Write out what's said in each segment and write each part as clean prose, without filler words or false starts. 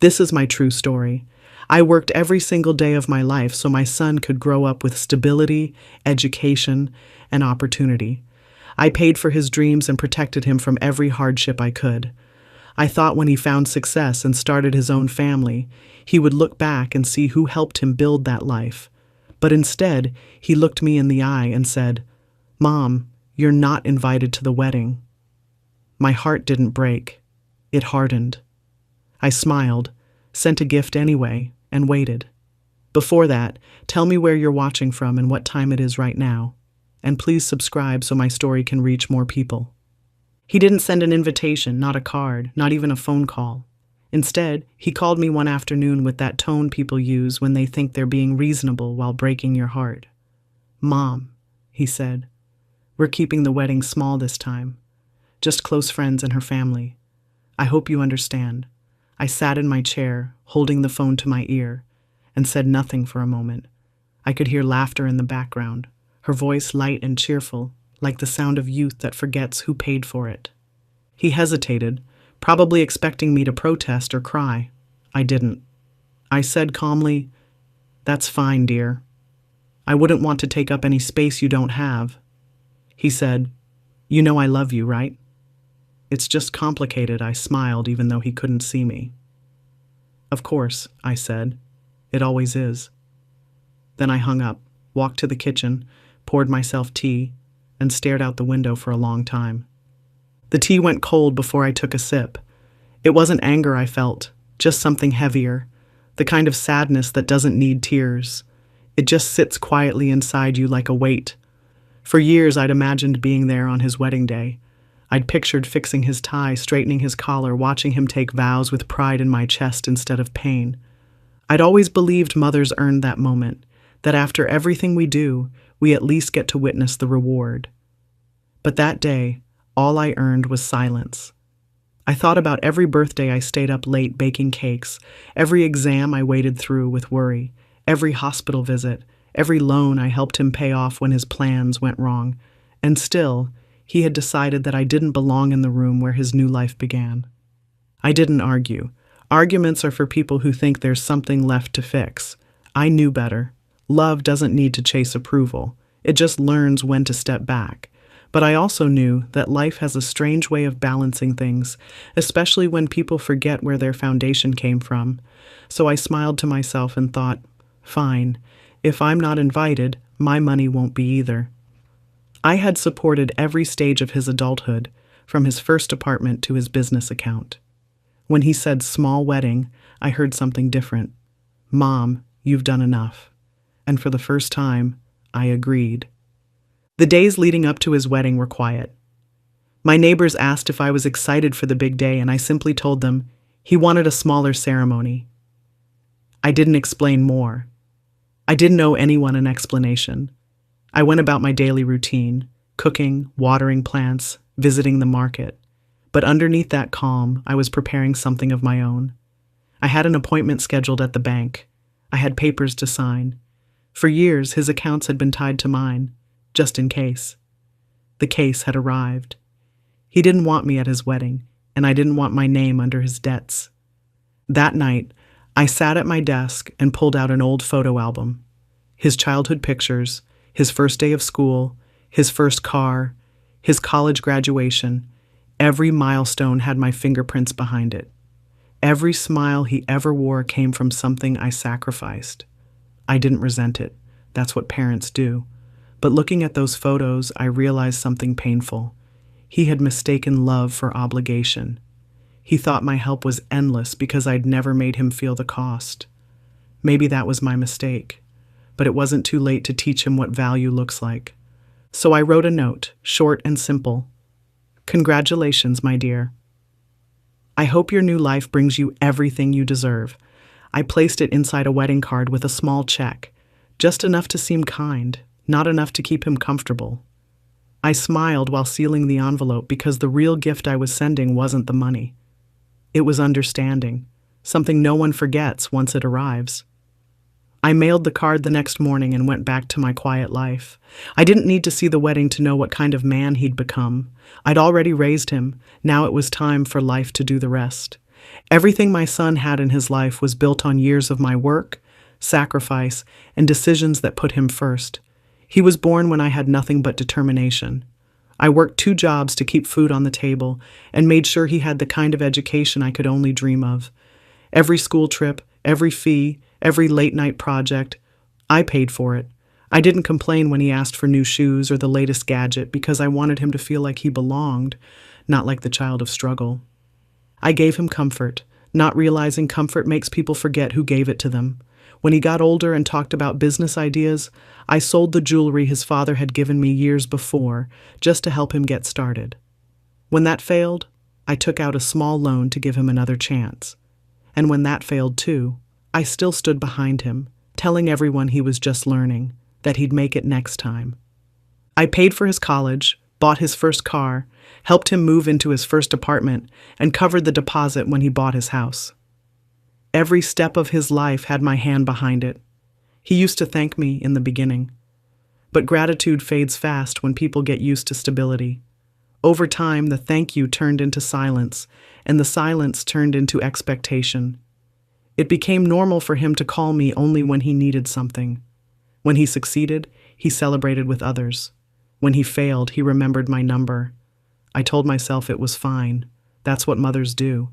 This is my true story. I worked every single day of my life so my son could grow up with stability, education, and opportunity. I paid for his dreams and protected him from every hardship I could. I thought when he found success and started his own family, he would look back and see who helped him build that life. But instead, he looked me in the eye and said, "Mom, you're not invited to the wedding." My heart didn't break. It hardened. I smiled, sent a gift anyway, and waited. Before that, tell me where you're watching from and what time it is right now. And please subscribe so my story can reach more people. He didn't send an invitation, not a card, not even a phone call. Instead, he called me one afternoon with that tone people use when they think they're being reasonable while breaking your heart. "Mom," he said, "we're keeping the wedding small this time. Just close friends and her family. I hope you understand." I sat in my chair, holding the phone to my ear, and said nothing for a moment. I could hear laughter in the background, her voice light and cheerful, like the sound of youth that forgets who paid for it. He hesitated, probably expecting me to protest or cry. I didn't. I said calmly, "That's fine, dear. I wouldn't want to take up any space you don't have." He said, "You know I love you, right?" "It's just complicated," I smiled even though he couldn't see me. "Of course," I said. "It always is." Then I hung up, walked to the kitchen, poured myself tea, and stared out the window for a long time. The tea went cold before I took a sip. It wasn't anger I felt, just something heavier, the kind of sadness that doesn't need tears. It just sits quietly inside you like a weight. For years I'd imagined being there on his wedding day. I'd pictured fixing his tie, straightening his collar, watching him take vows with pride in my chest instead of pain. I'd always believed mothers earned that moment, that after everything we do, we at least get to witness the reward. But that day, all I earned was silence. I thought about every birthday I stayed up late baking cakes, every exam I waited through with worry, every hospital visit, every loan I helped him pay off when his plans went wrong, and still, he had decided that I didn't belong in the room where his new life began. I didn't argue. Arguments are for people who think there's something left to fix. I knew better. Love doesn't need to chase approval. It just learns when to step back. But I also knew that life has a strange way of balancing things, especially when people forget where their foundation came from. So I smiled to myself and thought, fine, if I'm not invited, my money won't be either. I had supported every stage of his adulthood, from his first apartment to his business account. When he said small wedding, I heard something different. "Mom, you've done enough." And for the first time, I agreed. The days leading up to his wedding were quiet. My neighbors asked if I was excited for the big day, and I simply told them he wanted a smaller ceremony. I didn't explain more. I didn't owe anyone an explanation. I went about my daily routine, cooking, watering plants, visiting the market. But underneath that calm, I was preparing something of my own. I had an appointment scheduled at the bank. I had papers to sign. For years, his accounts had been tied to mine, just in case. The case had arrived. He didn't want me at his wedding, and I didn't want my name under his debts. That night, I sat at my desk and pulled out an old photo album. His childhood pictures, his first day of school, his first car, his college graduation, every milestone had my fingerprints behind it. Every smile he ever wore came from something I sacrificed. I didn't resent it. That's what parents do. But looking at those photos, I realized something painful. He had mistaken love for obligation. He thought my help was endless because I'd never made him feel the cost. Maybe that was my mistake. But it wasn't too late to teach him what value looks like. So I wrote a note, short and simple. "Congratulations, my dear. I hope your new life brings you everything you deserve." I placed it inside a wedding card with a small check, just enough to seem kind, not enough to keep him comfortable. I smiled while sealing the envelope because the real gift I was sending wasn't the money. It was understanding, something no one forgets once it arrives. I mailed the card the next morning and went back to my quiet life. I didn't need to see the wedding to know what kind of man he'd become. I'd already raised him. Now it was time for life to do the rest. Everything my son had in his life was built on years of my work, sacrifice, and decisions that put him first. He was born when I had nothing but determination. I worked 2 jobs to keep food on the table and made sure he had the kind of education I could only dream of. Every school trip, every fee, every late-night project, I paid for it. I didn't complain when he asked for new shoes or the latest gadget because I wanted him to feel like he belonged, not like the child of struggle. I gave him comfort, not realizing comfort makes people forget who gave it to them. When he got older and talked about business ideas, I sold the jewelry his father had given me years before just to help him get started. When that failed, I took out a small loan to give him another chance. And when that failed too, I still stood behind him, telling everyone he was just learning, that he'd make it next time. I paid for his college, bought his first car, helped him move into his first apartment, and covered the deposit when he bought his house. Every step of his life had my hand behind it. He used to thank me in the beginning. But gratitude fades fast when people get used to stability. Over time, the thank you turned into silence, and the silence turned into expectation. It became normal for him to call me only when he needed something. When he succeeded, he celebrated with others. When he failed, he remembered my number. I told myself it was fine. That's what mothers do.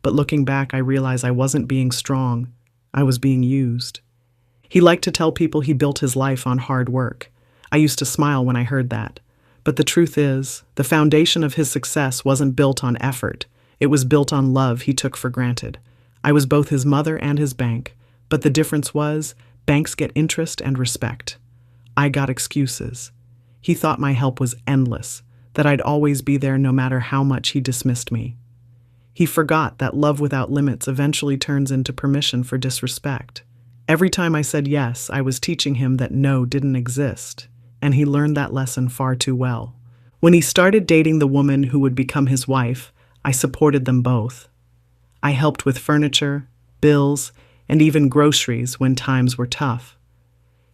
But looking back, I realized I wasn't being strong. I was being used. He liked to tell people he built his life on hard work. I used to smile when I heard that. But the truth is, the foundation of his success wasn't built on effort. It was built on love he took for granted. I was both his mother and his bank, but the difference was, banks get interest and respect. I got excuses. He thought my help was endless, that I'd always be there no matter how much he dismissed me. He forgot that love without limits eventually turns into permission for disrespect. Every time I said yes, I was teaching him that no didn't exist, and he learned that lesson far too well. When he started dating the woman who would become his wife, I supported them both. I helped with furniture, bills, and even groceries when times were tough.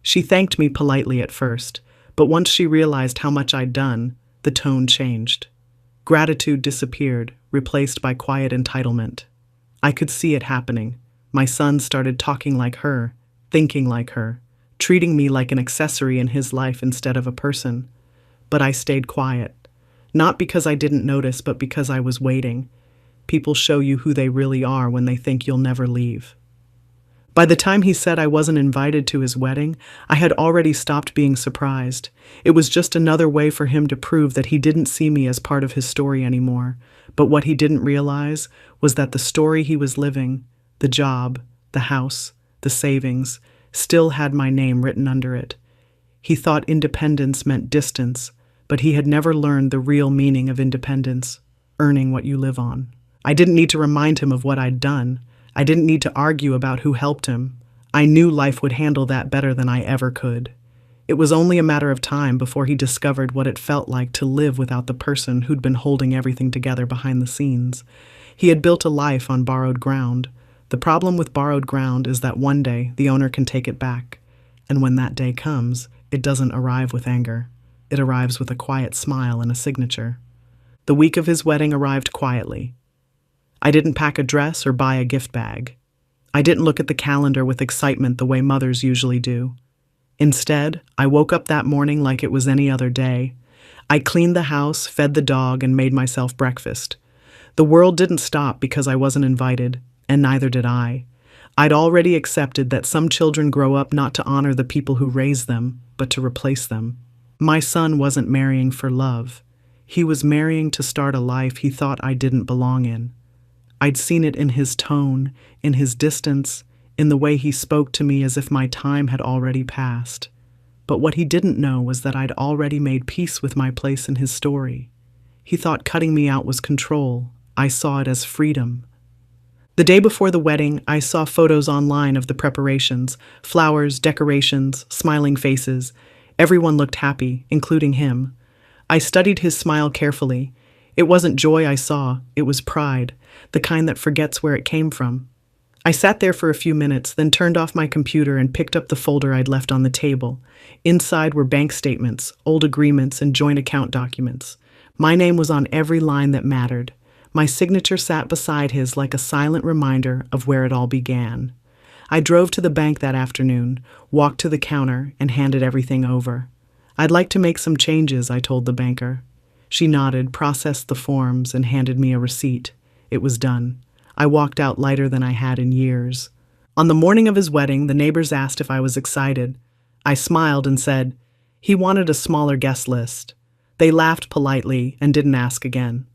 She thanked me politely at first, but once she realized how much I'd done, the tone changed. Gratitude disappeared, replaced by quiet entitlement. I could see it happening. My son started talking like her, thinking like her, treating me like an accessory in his life instead of a person. But I stayed quiet. Not because I didn't notice, but because I was waiting. People show you who they really are when they think you'll never leave. By the time he said I wasn't invited to his wedding, I had already stopped being surprised. It was just another way for him to prove that he didn't see me as part of his story anymore. But what he didn't realize was that the story he was living, the job, the house, the savings, still had my name written under it. He thought independence meant distance, but he had never learned the real meaning of independence, earning what you live on. I didn't need to remind him of what I'd done. I didn't need to argue about who helped him. I knew life would handle that better than I ever could. It was only a matter of time before he discovered what it felt like to live without the person who'd been holding everything together behind the scenes. He had built a life on borrowed ground. The problem with borrowed ground is that one day the owner can take it back. And when that day comes, it doesn't arrive with anger. It arrives with a quiet smile and a signature. The week of his wedding arrived quietly. I didn't pack a dress or buy a gift bag. I didn't look at the calendar with excitement the way mothers usually do. Instead, I woke up that morning like it was any other day. I cleaned the house, fed the dog, and made myself breakfast. The world didn't stop because I wasn't invited, and neither did I. I'd already accepted that some children grow up not to honor the people who raised them, but to replace them. My son wasn't marrying for love. He was marrying to start a life he thought I didn't belong in. I'd seen it in his tone, in his distance, in the way he spoke to me as if my time had already passed. But what he didn't know was that I'd already made peace with my place in his story. He thought cutting me out was control. I saw it as freedom. The day before the wedding, I saw photos online of the preparations, flowers, decorations, smiling faces. Everyone looked happy, including him. I studied his smile carefully. It wasn't joy I saw, it was pride, the kind that forgets where it came from. I sat there for a few minutes, then turned off my computer and picked up the folder I'd left on the table. Inside were bank statements, old agreements, and joint account documents. My name was on every line that mattered. My signature sat beside his like a silent reminder of where it all began. I drove to the bank that afternoon, walked to the counter, and handed everything over. "I'd like to make some changes," I told the banker. She nodded, processed the forms, and handed me a receipt. It was done. I walked out lighter than I had in years. On the morning of his wedding, the neighbors asked if I was excited. I smiled and said he wanted a smaller guest list. They laughed politely and didn't ask again.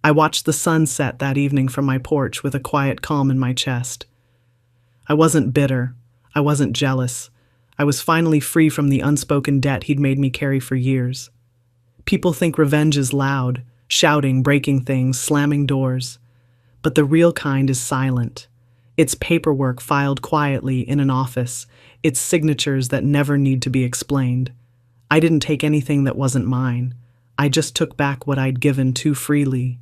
I watched the sun set that evening from my porch with a quiet calm in my chest. I wasn't bitter. I wasn't jealous. I was finally free from the unspoken debt he'd made me carry for years. People think revenge is loud, shouting, breaking things, slamming doors. But the real kind is silent. It's paperwork filed quietly in an office. It's signatures that never need to be explained. I didn't take anything that wasn't mine. I just took back what I'd given too freely.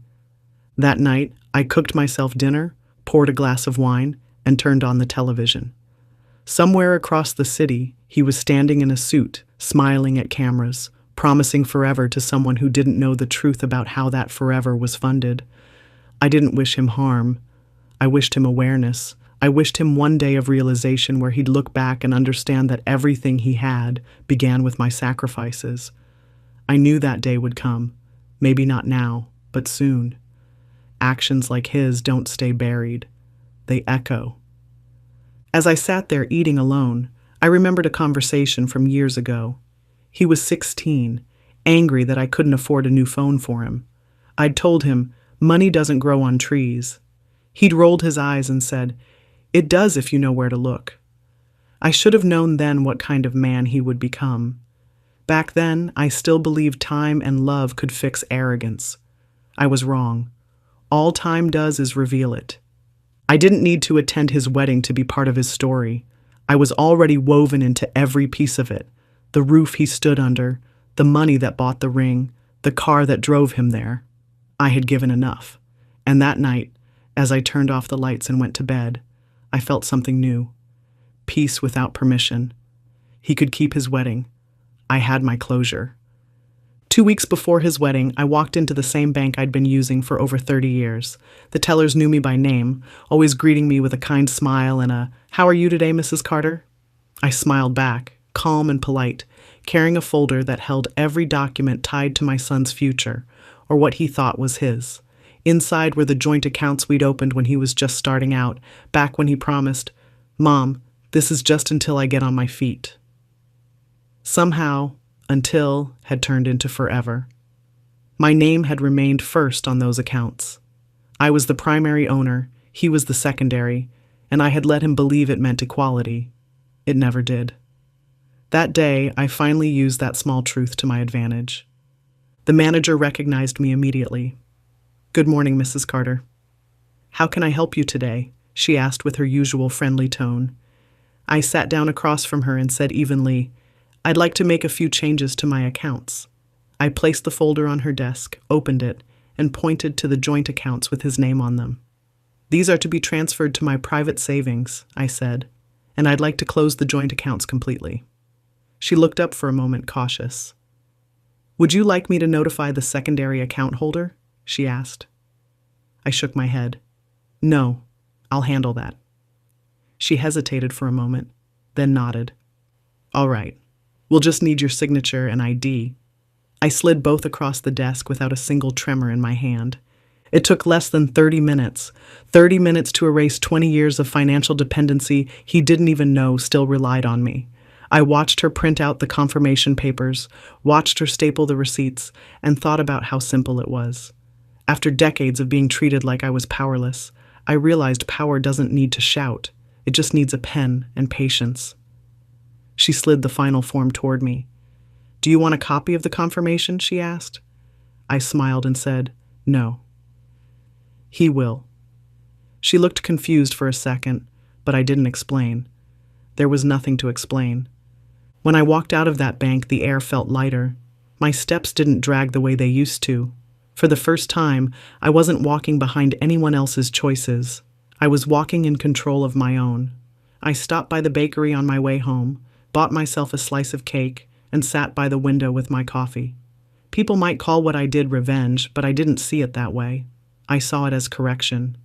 That night, I cooked myself dinner, poured a glass of wine, and turned on the television. Somewhere across the city, he was standing in a suit, smiling at cameras, promising forever to someone who didn't know the truth about how that forever was funded. I didn't wish him harm. I wished him awareness. I wished him one day of realization where he'd look back and understand that everything he had began with my sacrifices. I knew that day would come. Maybe not now, but soon. Actions like his don't stay buried. They echo. As I sat there eating alone, I remembered a conversation from years ago. He was 16, angry that I couldn't afford a new phone for him. I'd told him, money doesn't grow on trees. He'd rolled his eyes and said, "It does if you know where to look." I should have known then what kind of man he would become. Back then, I still believed time and love could fix arrogance. I was wrong. All time does is reveal it. I didn't need to attend his wedding to be part of his story. I was already woven into every piece of it. The roof he stood under, the money that bought the ring, the car that drove him there. I had given enough. And that night, as I turned off the lights and went to bed, I felt something new. Peace without permission. He could keep his wedding. I had my closure. 2 weeks before his wedding, I walked into the same bank I'd been using for over 30 years. The tellers knew me by name, always greeting me with a kind smile and a, "How are you today, Mrs. Carter?" I smiled back, calm and polite, carrying a folder that held every document tied to my son's future, or what he thought was his. Inside were the joint accounts we'd opened when he was just starting out, back when he promised, "Mom, this is just until I get on my feet." Somehow, until had turned into forever. My name had remained first on those accounts. I was the primary owner, he was the secondary, and I had let him believe it meant equality. It never did. That day, I finally used that small truth to my advantage. The manager recognized me immediately. "Good morning, Mrs. Carter." "How can I help you today?" she asked with her usual friendly tone. I sat down across from her and said evenly, "I'd like to make a few changes to my accounts." I placed the folder on her desk, opened it, and pointed to the joint accounts with his name on them. "These are to be transferred to my private savings," I said, "and I'd like to close the joint accounts completely." She looked up for a moment, cautious. "Would you like me to notify the secondary account holder?" she asked. I shook my head. "No, I'll handle that." She hesitated for a moment, then nodded. "All right. We'll just need your signature and ID." I slid both across the desk without a single tremor in my hand. It took less than 30 minutes. 30 minutes to erase 20 years of financial dependency he didn't even know still relied on me. I watched her print out the confirmation papers, watched her staple the receipts, and thought about how simple it was. After decades of being treated like I was powerless, I realized power doesn't need to shout. It just needs a pen and patience. She slid the final form toward me. "Do you want a copy of the confirmation?" she asked. I smiled and said, "No." "He will." She looked confused for a second, but I didn't explain. There was nothing to explain. When I walked out of that bank, the air felt lighter. My steps didn't drag the way they used to. For the first time, I wasn't walking behind anyone else's choices. I was walking in control of my own. I stopped by the bakery on my way home, bought myself a slice of cake, and sat by the window with my coffee. People might call what I did revenge, but I didn't see it that way. I saw it as correction.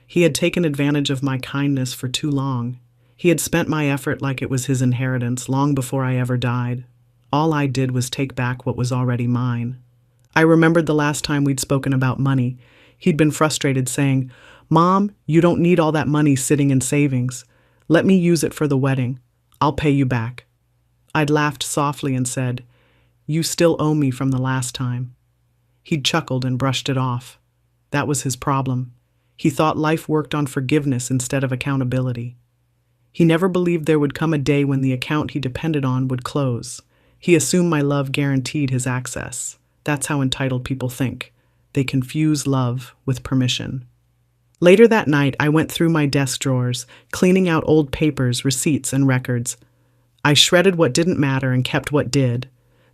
He had taken advantage of my kindness for too long. He had spent my effort like it was his inheritance long before I ever died. All I did was take back what was already mine. I remembered the last time we'd spoken about money. He'd been frustrated, saying, "Mom, you don't need all that money sitting in savings. Let me use it for the wedding. I'll pay you back." I'd laughed softly and said, "You still owe me from the last time." He'd chuckled and brushed it off. That was his problem. He thought life worked on forgiveness instead of accountability. He never believed there would come a day when the account he depended on would close. He assumed my love guaranteed his access. That's how entitled people think. They confuse love with permission. Later that night, I went through my desk drawers, cleaning out old papers, receipts, and records. I shredded what didn't matter and kept what did.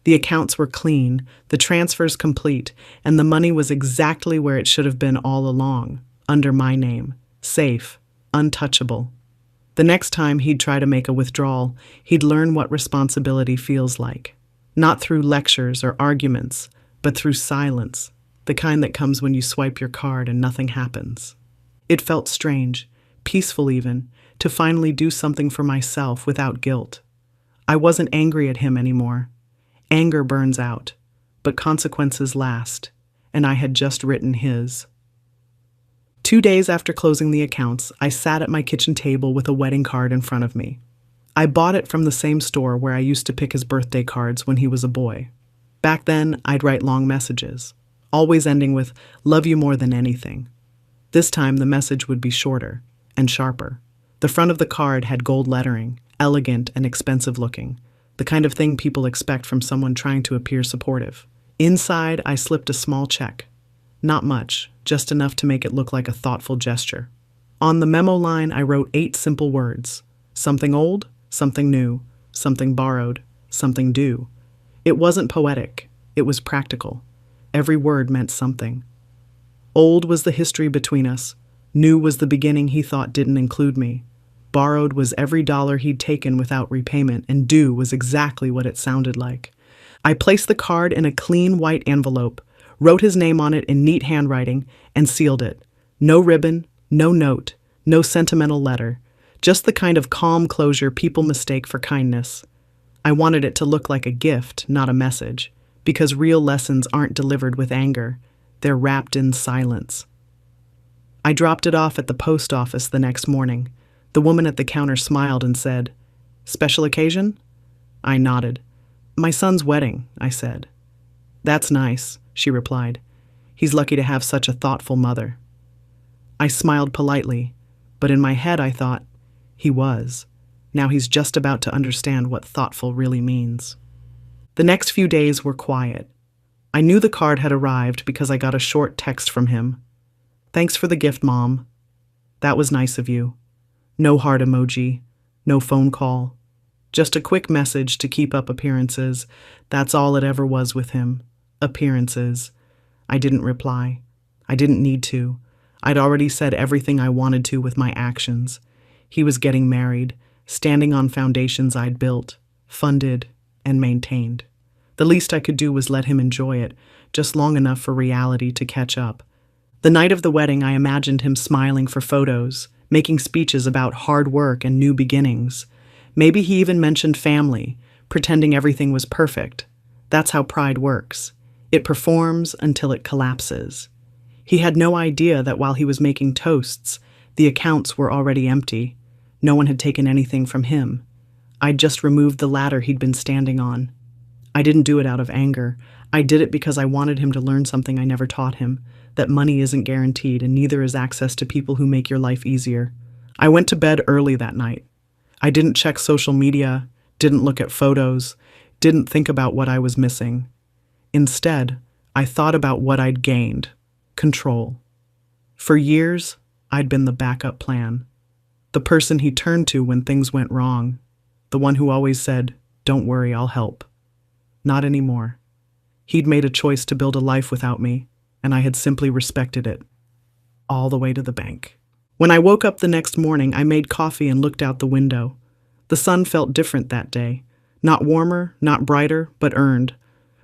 The accounts were clean, the transfers complete, and the money was exactly where it should have been all along, under my name, safe, untouchable. The next time he'd try to make a withdrawal, he'd learn what responsibility feels like. Not through lectures or arguments, but through silence, the kind that comes when you swipe your card and nothing happens. It felt strange, peaceful even, to finally do something for myself without guilt. I wasn't angry at him anymore. Anger burns out, but consequences last, and I had just written his. 2 days after closing the accounts, I sat at my kitchen table with a wedding card in front of me. I bought it from the same store where I used to pick his birthday cards when he was a boy. Back then, I'd write long messages, always ending with, "Love you more than anything." This time, the message would be shorter and sharper. The front of the card had gold lettering, elegant and expensive looking, the kind of thing people expect from someone trying to appear supportive. Inside, I slipped a small check. Not much, just enough to make it look like a thoughtful gesture. On the memo line, I wrote 8 simple words. Something old, something new, something borrowed, something due. It wasn't poetic, it was practical. Every word meant something. Old was the history between us. New was the beginning he thought didn't include me. Borrowed was every dollar he'd taken without repayment, and due was exactly what it sounded like. I placed the card in a clean white envelope, wrote his name on it in neat handwriting, and sealed it. No ribbon, no note, no sentimental letter, just the kind of calm closure people mistake for kindness. I wanted it to look like a gift, not a message, because real lessons aren't delivered with anger. They're wrapped in silence. I dropped it off at the post office the next morning. The woman at the counter smiled and said, "Special occasion?" I nodded. "My son's wedding," I said. "That's nice," she replied. "He's lucky to have such a thoughtful mother." I smiled politely, but in my head I thought, he was. Now he's just about to understand what thoughtful really means. The next few days were quiet. I knew the card had arrived because I got a short text from him. "Thanks for the gift, Mom. That was nice of you." No heart emoji, no phone call. Just a quick message to keep up appearances. That's all it ever was with him. Appearances. I didn't reply. I didn't need to. I'd already said everything I wanted to with my actions. He was getting married, standing on foundations I'd built, funded, and maintained. The least I could do was let him enjoy it, just long enough for reality to catch up. The night of the wedding, I imagined him smiling for photos, making speeches about hard work and new beginnings. Maybe he even mentioned family, pretending everything was perfect. That's how pride works. It performs until it collapses. He had no idea that while he was making toasts, the accounts were already empty. No one had taken anything from him. I'd just removed the ladder he'd been standing on. I didn't do it out of anger. I did it because I wanted him to learn something I never taught him, that money isn't guaranteed and neither is access to people who make your life easier. I went to bed early that night. I didn't check social media, didn't look at photos, didn't think about what I was missing. Instead, I thought about what I'd gained: control. For years, I'd been the backup plan. The person he turned to when things went wrong. The one who always said, "Don't worry, I'll help." Not anymore. He'd made a choice to build a life without me, and I had simply respected it. All the way to the bank. When I woke up the next morning, I made coffee and looked out the window. The sun felt different that day. Not warmer, not brighter, but earned.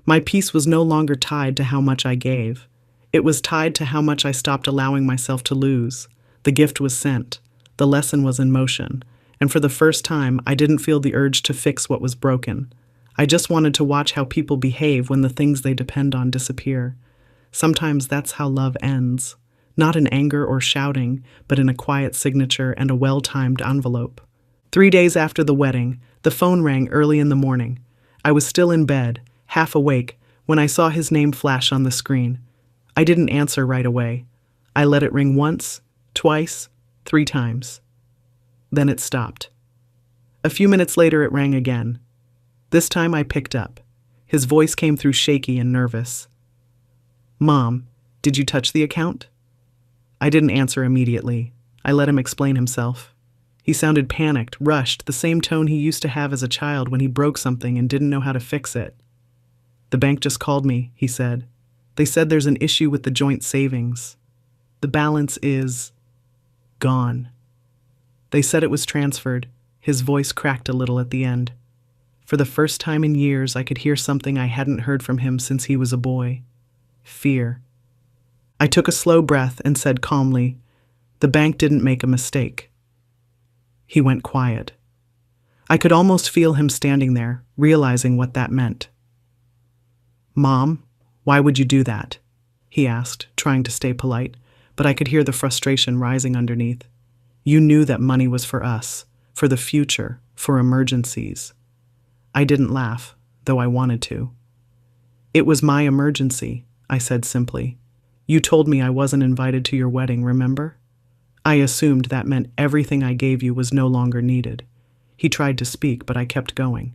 My peace was no longer tied to how much I gave. It was tied to how much I stopped allowing myself to lose. The gift was sent. The lesson was in motion. And for the first time, I didn't feel the urge to fix what was broken. I just wanted to watch how people behave when the things they depend on disappear. Sometimes that's how love ends. Not in anger or shouting, but in a quiet signature and a well-timed envelope. 3 days after the wedding, the phone rang early in the morning. I was still in bed, half awake, when I saw his name flash on the screen. I didn't answer right away. I let it ring once, twice, 3 times. Then it stopped. A few minutes later it rang again. This time I picked up. His voice came through shaky and nervous. "Mom, did you touch the account?" I didn't answer immediately. I let him explain himself. He sounded panicked, rushed, the same tone he used to have as a child when he broke something and didn't know how to fix it. "The bank just called me," he said. "They said there's an issue with the joint savings. The balance is gone." They said it was transferred. His voice cracked a little at the end. For the first time in years, I could hear something I hadn't heard from him since he was a boy. Fear. I took a slow breath and said calmly, "The bank didn't make a mistake." He went quiet. I could almost feel him standing there, realizing what that meant. "Mom, why would you do that?" he asked, trying to stay polite, but I could hear the frustration rising underneath. "You knew that money was for us, for the future, for emergencies." I didn't laugh, though I wanted to. "It was my emergency," I said simply. "You told me I wasn't invited to your wedding, remember? I assumed that meant everything I gave you was no longer needed." He tried to speak, but I kept going.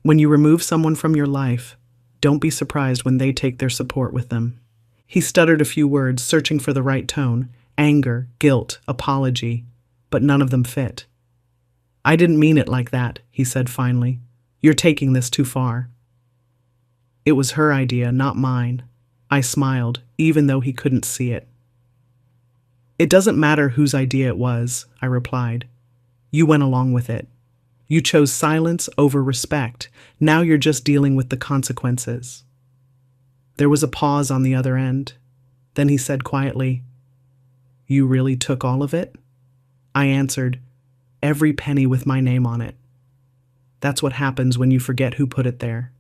"When you remove someone from your life, don't be surprised when they take their support with them." He stuttered a few words, searching for the right tone: anger, guilt, apology, but none of them fit. "I didn't mean it like that," he said finally. "You're taking this too far." It was her idea, not mine. I smiled, even though he couldn't see it. "It doesn't matter whose idea it was," I replied. "You went along with it. You chose silence over respect. Now you're just dealing with the consequences." There was a pause on the other end. Then he said quietly, "You really took all of it?" I answered, "Every penny with my name on it." That's what happens when you forget who put it there.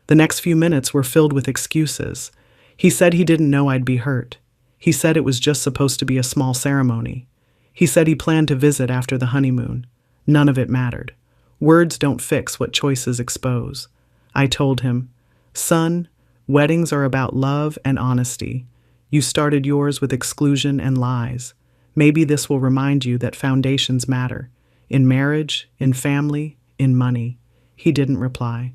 The next few minutes were filled with excuses. He said he didn't know I'd be hurt. He said it was just supposed to be a small ceremony. He said he planned to visit after the honeymoon. None of it mattered. Words don't fix what choices expose. I told him, "Son, weddings are about love and honesty. You started yours with exclusion and lies. Maybe this will remind you that foundations matter. In marriage, in family, in money." He didn't reply.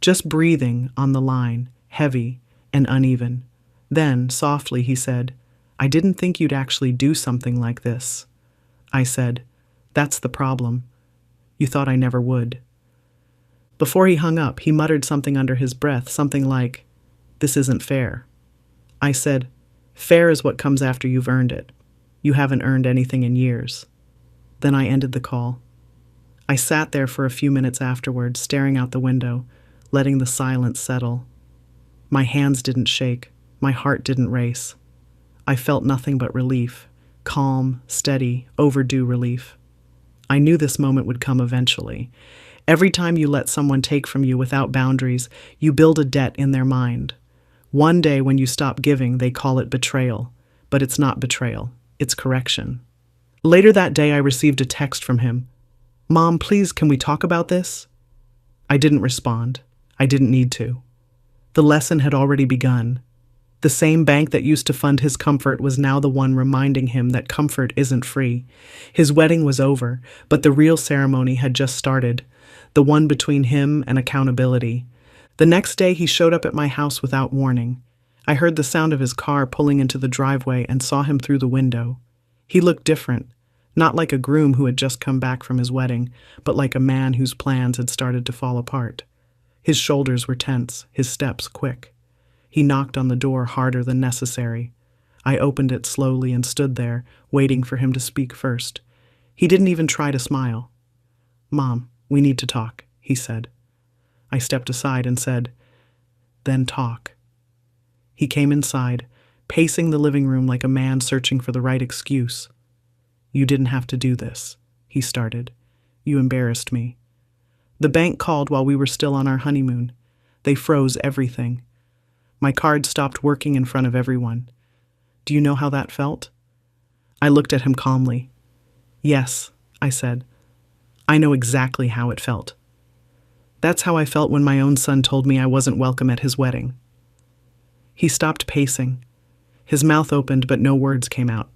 Just breathing on the line, heavy and uneven. Then, softly, he said, "I didn't think you'd actually do something like this." I said, "That's the problem. You thought I never would." Before he hung up, he muttered something under his breath, something like, "This isn't fair." I said, "Fair is what comes after you've earned it. You haven't earned anything in years." Then I ended the call. I sat there for a few minutes afterwards, staring out the window, letting the silence settle. My hands didn't shake. My heart didn't race. I felt nothing but relief, calm, steady, overdue relief. I knew this moment would come eventually. Every time you let someone take from you without boundaries, you build a debt in their mind. One day when you stop giving, they call it betrayal. But it's not betrayal. It's correction. Later that day, I received a text from him. "Mom, please, can we talk about this?" I didn't respond. I didn't need to. The lesson had already begun. The same bank that used to fund his comfort was now the one reminding him that comfort isn't free. His wedding was over, but the real ceremony had just started, the one between him and accountability. The next day he showed up at my house without warning. I heard the sound of his car pulling into the driveway and saw him through the window. He looked different, not like a groom who had just come back from his wedding, but like a man whose plans had started to fall apart. His shoulders were tense, his steps quick. He knocked on the door harder than necessary. I opened it slowly and stood there, waiting for him to speak first. He didn't even try to smile. "Mom, we need to talk," he said. I stepped aside and said, "Then talk." He came inside, pacing the living room like a man searching for the right excuse. "You didn't have to do this," he started. "You embarrassed me. The bank called while we were still on our honeymoon. They froze everything. My card stopped working in front of everyone. Do you know how that felt?" I looked at him calmly. "Yes," I said. "I know exactly how it felt. That's how I felt when my own son told me I wasn't welcome at his wedding." He stopped pacing. His mouth opened, but no words came out.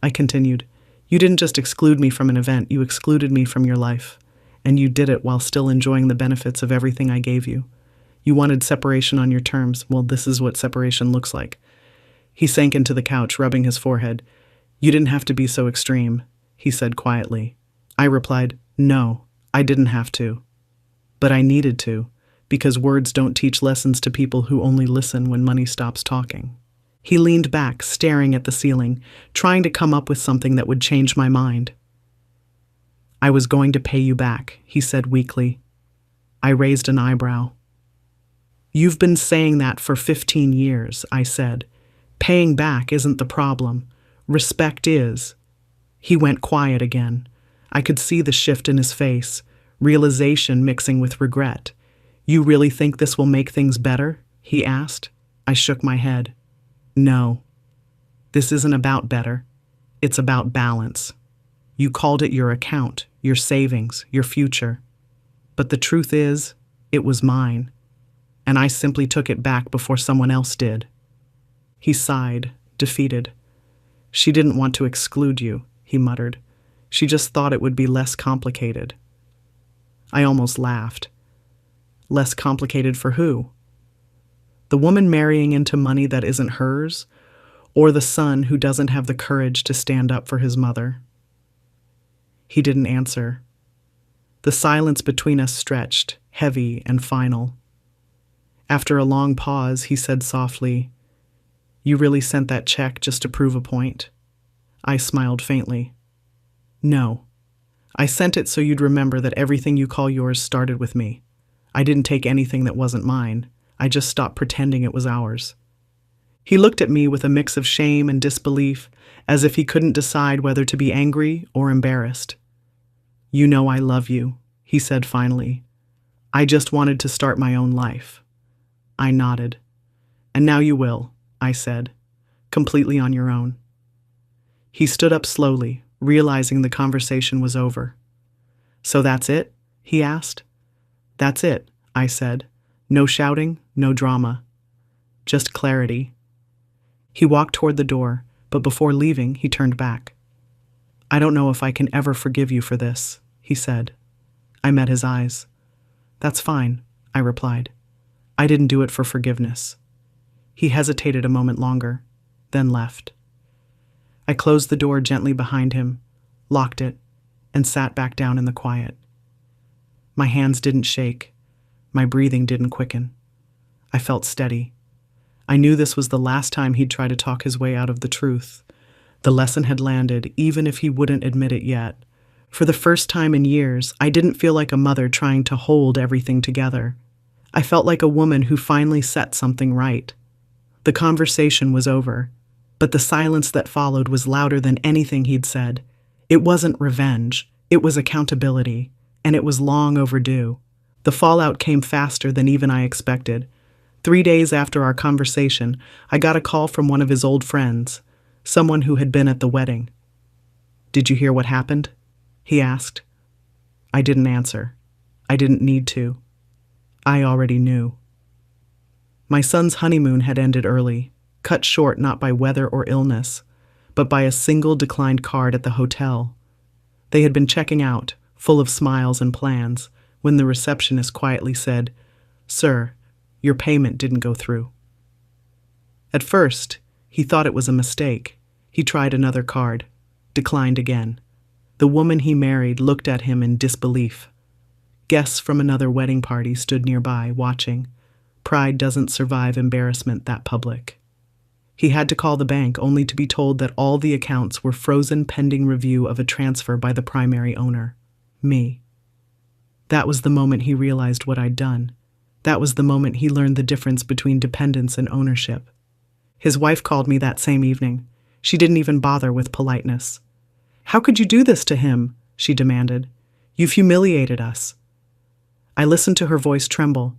I continued, "You didn't just exclude me from an event, you excluded me from your life. And you did it while still enjoying the benefits of everything I gave you. You wanted separation on your terms. Well, this is what separation looks like." He sank into the couch, rubbing his forehead. "You didn't have to be so extreme," he said quietly. I replied, "No, I didn't have to. But I needed to, because words don't teach lessons to people who only listen when money stops talking." He leaned back, staring at the ceiling, trying to come up with something that would change my mind. "I was going to pay you back," he said weakly. I raised an eyebrow. "You've been saying that for 15 years, I said. "Paying back isn't the problem. Respect is." He went quiet again. I could see the shift in his face, realization mixing with regret. "You really think this will make things better?" he asked. I shook my head. "No. This isn't about better. It's about balance. You called it your account, your savings, your future. But the truth is, it was mine. And I simply took it back before someone else did." He sighed, defeated. "She didn't want to exclude you," he muttered. "She just thought it would be less complicated." I almost laughed. Less complicated for who? The woman marrying into money that isn't hers, or the son who doesn't have the courage to stand up for his mother? He didn't answer. The silence between us stretched, heavy and final. After a long pause, he said softly, "You really sent that check just to prove a point?" I smiled faintly. "No. I sent it so you'd remember that everything you call yours started with me. I didn't take anything that wasn't mine. I just stopped pretending it was ours." He looked at me with a mix of shame and disbelief, as if he couldn't decide whether to be angry or embarrassed. "You know I love you," he said finally. "I just wanted to start my own life." I nodded. "And now you will," I said, "completely on your own." He stood up slowly, realizing the conversation was over. "So that's it?" he asked. "That's it," I said. "No shouting, no drama. Just clarity." He walked toward the door, but before leaving, he turned back. "I don't know if I can ever forgive you for this," he said. I met his eyes. "That's fine," I replied. "I didn't do it for forgiveness." He hesitated a moment longer, then left. I closed the door gently behind him, locked it, and sat back down in the quiet. My hands didn't shake. My breathing didn't quicken. I felt steady. I knew this was the last time he'd try to talk his way out of the truth. The lesson had landed, even if he wouldn't admit it yet. For the first time in years, I didn't feel like a mother trying to hold everything together. I felt like a woman who finally set something right. The conversation was over, but the silence that followed was louder than anything he'd said. It wasn't revenge, it was accountability, and it was long overdue. The fallout came faster than even I expected. 3 days after our conversation, I got a call from one of his old friends, someone who had been at the wedding. "Did you hear what happened?" he asked. I didn't answer. I didn't need to. I already knew. My son's honeymoon had ended early, cut short not by weather or illness, but by a single declined card at the hotel. They had been checking out, full of smiles and plans, when the receptionist quietly said, "Sir, your payment didn't go through." At first, he thought it was a mistake. He tried another card, declined again. The woman he married looked at him in disbelief. Guests from another wedding party stood nearby, watching. Pride doesn't survive embarrassment that public. He had to call the bank only to be told that all the accounts were frozen pending review of a transfer by the primary owner, me. That was the moment he realized what I'd done. That was the moment he learned the difference between dependence and ownership. His wife called me that same evening. She didn't even bother with politeness. "How could you do this to him?" she demanded. "You've humiliated us." I listened to her voice tremble,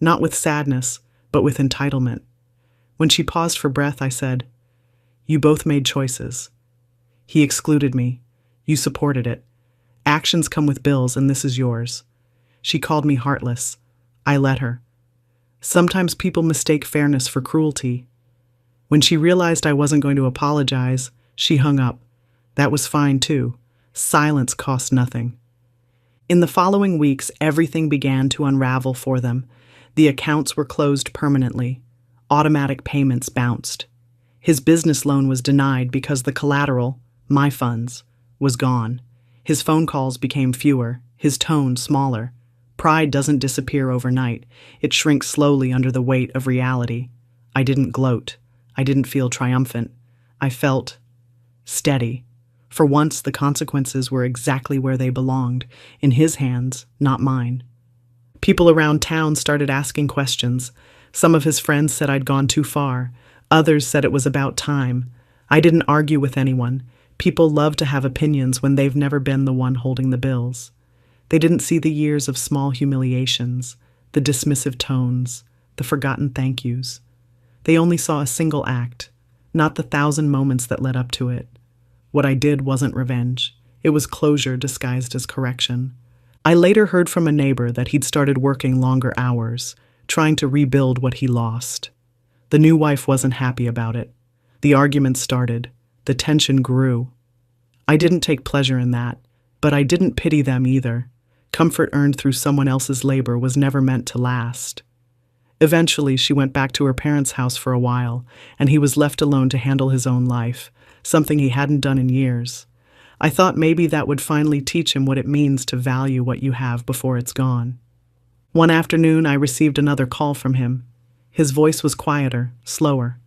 not with sadness, but with entitlement. When she paused for breath, I said, "You both made choices. He excluded me. You supported it. Actions come with bills, and this is yours." She called me heartless. I let her. Sometimes people mistake fairness for cruelty. When she realized I wasn't going to apologize, she hung up. That was fine too. Silence cost nothing. In the following weeks, everything began to unravel for them. The accounts were closed permanently. Automatic payments bounced. His business loan was denied because the collateral, my funds, was gone. His phone calls became fewer, his tone smaller. Pride doesn't disappear overnight. It shrinks slowly under the weight of reality. I didn't gloat. I didn't feel triumphant. I felt steady. For once, the consequences were exactly where they belonged, in his hands, not mine. People around town started asking questions. Some of his friends said I'd gone too far. Others said it was about time. I didn't argue with anyone. People love to have opinions when they've never been the one holding the bills. They didn't see the years of small humiliations, the dismissive tones, the forgotten thank yous. They only saw a single act, not the 1,000 moments that led up to it. What I did wasn't revenge. It was closure disguised as correction. I later heard from a neighbor that he'd started working longer hours, trying to rebuild what he lost. The new wife wasn't happy about it. The arguments started. The tension grew. I didn't take pleasure in that, but I didn't pity them either. Comfort earned through someone else's labor was never meant to last. Eventually, she went back to her parents' house for a while, and he was left alone to handle his own life, something he hadn't done in years. I thought maybe that would finally teach him what it means to value what you have before it's gone. One afternoon, I received another call from him. His voice was quieter, slower.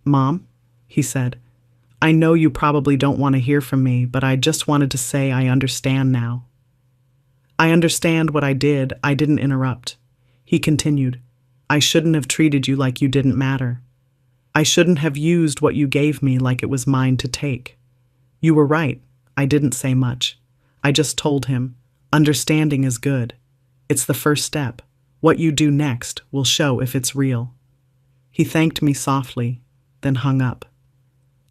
"Mom," he said, "I know you probably don't want to hear from me, but I just wanted to say I understand now." "I understand what I did." I didn't interrupt. He continued, "I shouldn't have treated you like you didn't matter. I shouldn't have used what you gave me like it was mine to take. You were right. I didn't say much. I just told him, understanding is good. It's the first step. What you do next will show if it's real." He thanked me softly, then hung up.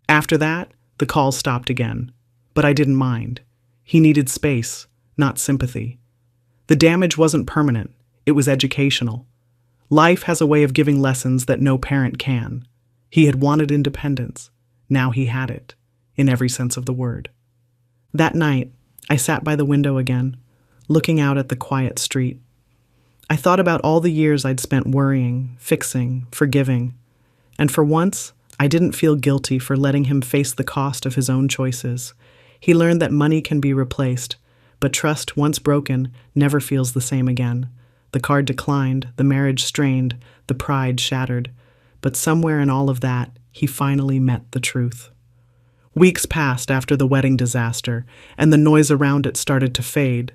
After that, the call stopped again. But I didn't mind. He needed space, not sympathy. The damage wasn't permanent. It was educational. Life has a way of giving lessons that no parent can. He had wanted independence. Now he had it, in every sense of the word. That night, I sat by the window again, looking out at the quiet street. I thought about all the years I'd spent worrying, fixing, forgiving. And for once, I didn't feel guilty for letting him face the cost of his own choices. He learned that money can be replaced, but trust, once broken, never feels the same again. The card declined, the marriage strained, the pride shattered. But somewhere in all of that, he finally met the truth. Weeks passed after the wedding disaster, and the noise around it started to fade.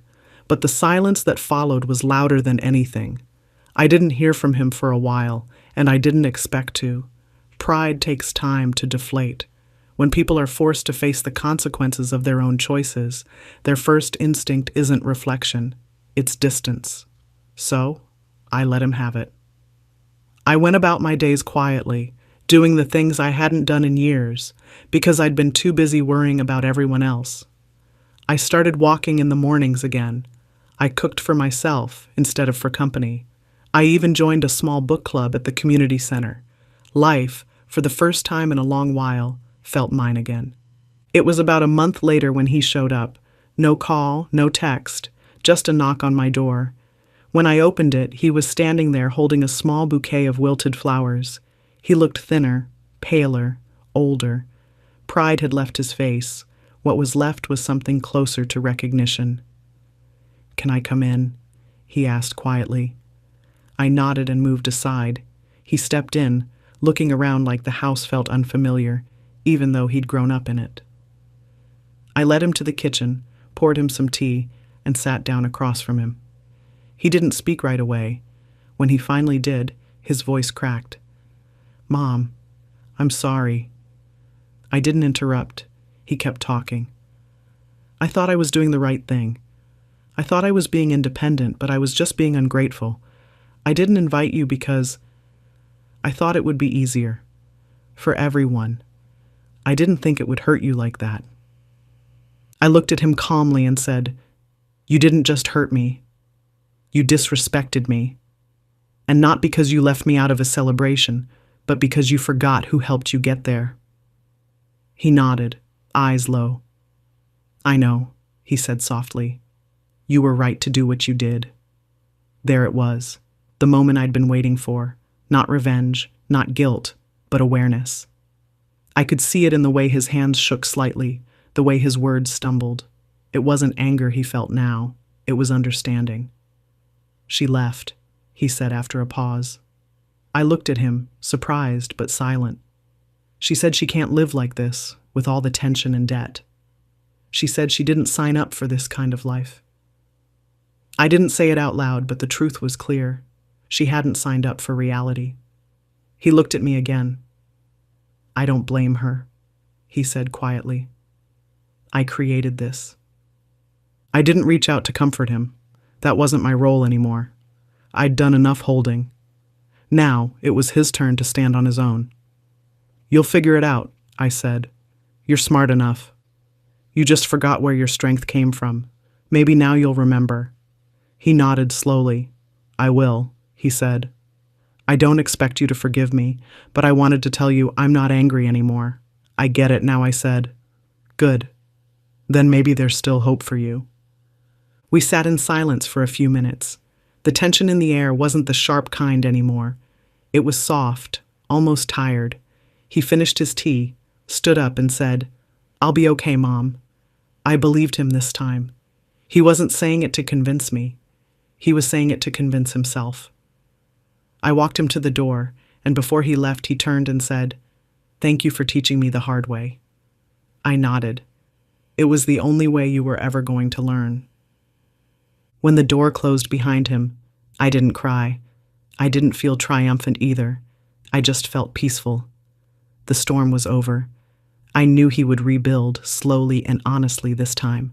But the silence that followed was louder than anything. I didn't hear from him for a while, and I didn't expect to. Pride takes time to deflate. When people are forced to face the consequences of their own choices, their first instinct isn't reflection, it's distance. So, I let him have it. I went about my days quietly, doing the things I hadn't done in years, because I'd been too busy worrying about everyone else. I started walking in the mornings again. I cooked for myself instead of for company. I even joined a small book club at the community center. Life, for the first time in a long while, felt mine again. It was about a month later when he showed up. No call, no text, just a knock on my door. When I opened it, he was standing there holding a small bouquet of wilted flowers. He looked thinner, paler, older. Pride had left his face. What was left was something closer to recognition. "Can I come in?" he asked quietly. I nodded and moved aside. He stepped in, looking around like the house felt unfamiliar, even though he'd grown up in it. I led him to the kitchen, poured him some tea, and sat down across from him. He didn't speak right away. When he finally did, his voice cracked. "Mom, I'm sorry." I didn't interrupt. He kept talking. "I thought I was doing the right thing. I thought I was being independent, but I was just being ungrateful. I didn't invite you because I thought it would be easier. For everyone. I didn't think it would hurt you like that." I looked at him calmly and said, "You didn't just hurt me. You disrespected me. And not because you left me out of a celebration, but because you forgot who helped you get there." He nodded, eyes low. "I know," he said softly. "You were right to do what you did." There it was, the moment I'd been waiting for. Not revenge, not guilt, but awareness. I could see it in the way his hands shook slightly, the way his words stumbled. It wasn't anger he felt now, it was understanding. "She left," he said after a pause. I looked at him, surprised but silent. "She said she can't live like this, with all the tension and debt. She said she didn't sign up for this kind of life." I didn't say it out loud, but the truth was clear. She hadn't signed up for reality. He looked at me again. "I don't blame her," he said quietly. "I created this." I didn't reach out to comfort him. That wasn't my role anymore. I'd done enough holding. Now it was his turn to stand on his own. "You'll figure it out," I said. "You're smart enough. You just forgot where your strength came from. Maybe now you'll remember." He nodded slowly. "I will," he said. "I don't expect you to forgive me, but I wanted to tell you I'm not angry anymore. I get it now," I said. "Good. Then maybe there's still hope for you." We sat in silence for a few minutes. The tension in the air wasn't the sharp kind anymore. It was soft, almost tired. He finished his tea, stood up and said, "I'll be okay, Mom." I believed him this time. He wasn't saying it to convince me. He was saying it to convince himself. I walked him to the door, and before he left, he turned and said, "Thank you for teaching me the hard way." I nodded. It was the only way you were ever going to learn. When the door closed behind him, I didn't cry. I didn't feel triumphant either. I just felt peaceful. The storm was over. I knew he would rebuild, slowly and honestly this time.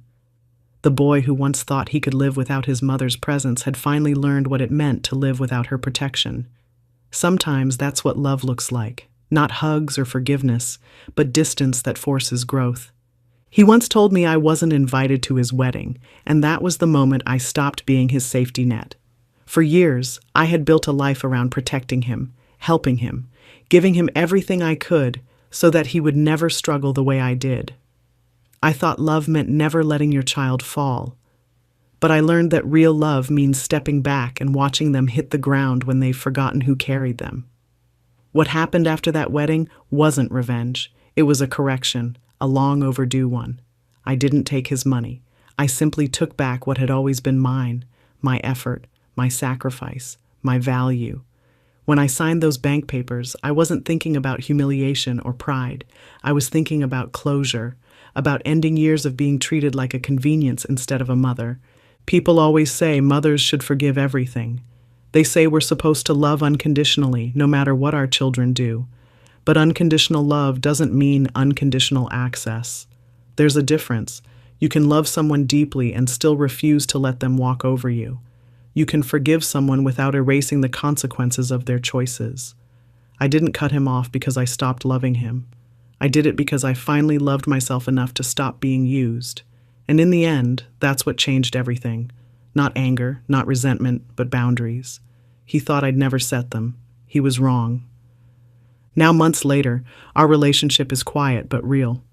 The boy who once thought he could live without his mother's presence had finally learned what it meant to live without her protection. Sometimes that's what love looks like. Not hugs or forgiveness, but distance that forces growth. He once told me I wasn't invited to his wedding, and that was the moment I stopped being his safety net. For years, I had built a life around protecting him, helping him, giving him everything I could so that he would never struggle the way I did. I thought love meant never letting your child fall. But I learned that real love means stepping back and watching them hit the ground when they've forgotten who carried them. What happened after that wedding wasn't revenge. It was a correction, a long overdue one. I didn't take his money. I simply took back what had always been mine, my effort, my sacrifice, my value. When I signed those bank papers, I wasn't thinking about humiliation or pride. I was thinking about closure, about ending years of being treated like a convenience instead of a mother. People always say mothers should forgive everything. They say we're supposed to love unconditionally, no matter what our children do. But unconditional love doesn't mean unconditional access. There's a difference. You can love someone deeply and still refuse to let them walk over you. You can forgive someone without erasing the consequences of their choices. I didn't cut him off because I stopped loving him. I did it because I finally loved myself enough to stop being used. And in the end, that's what changed everything. Not anger, not resentment, but boundaries. He thought I'd never set them. He was wrong. Now, months later, our relationship is quiet but real.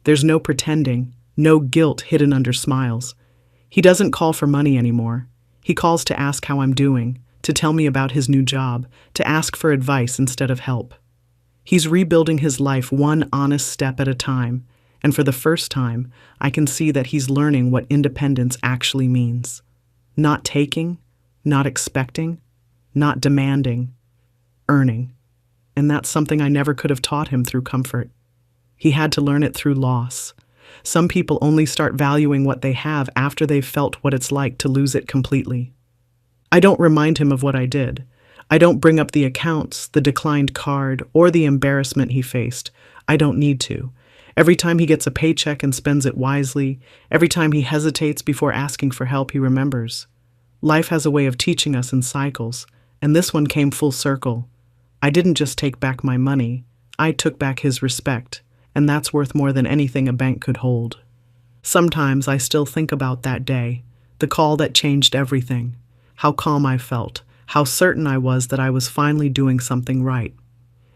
There's no pretending, no guilt hidden under smiles. He doesn't call for money anymore. He calls to ask how I'm doing, to tell me about his new job, to ask for advice instead of help. He's rebuilding his life one honest step at a time, and for the first time, I can see that he's learning what independence actually means. Not taking, not expecting, not demanding, earning. And that's something I never could have taught him through comfort. He had to learn it through loss. Some people only start valuing what they have after they've felt what it's like to lose it completely. I don't remind him of what I did. I don't bring up the accounts, the declined card, or the embarrassment he faced. I don't need to. Every time he gets a paycheck and spends it wisely, every time he hesitates before asking for help, he remembers. Life has a way of teaching us in cycles, and this one came full circle. I didn't just take back my money, I took back his respect, and that's worth more than anything a bank could hold. Sometimes I still think about that day, the call that changed everything, how calm I felt, how certain I was that I was finally doing something right.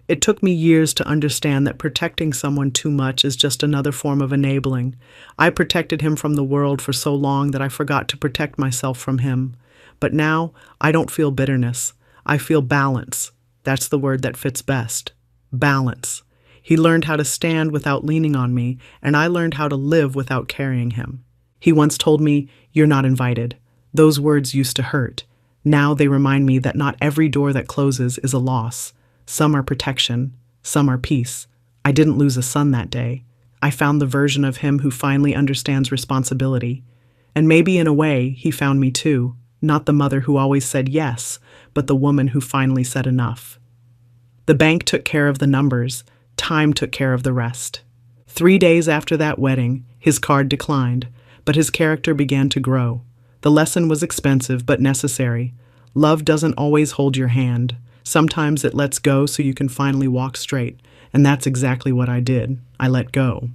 It took me years to understand that protecting someone too much is just another form of enabling. I protected him from the world for so long that I forgot to protect myself from him. But now, I don't feel bitterness. I feel balance. That's the word that fits best. Balance. He learned how to stand without leaning on me, and I learned how to live without carrying him. He once told me, "You're not invited." Those words used to hurt. Now they remind me that not every door that closes is a loss. Some are protection, some are peace. I didn't lose a son that day. I found the version of him who finally understands responsibility. And maybe in a way, he found me too. Not the mother who always said yes, but the woman who finally said enough. The bank took care of the numbers. Time took care of the rest. 3 days after that wedding, his card declined, but his character began to grow. The lesson was expensive but necessary. Love doesn't always hold your hand. Sometimes it lets go so you can finally walk straight, and that's exactly what I did. I let go.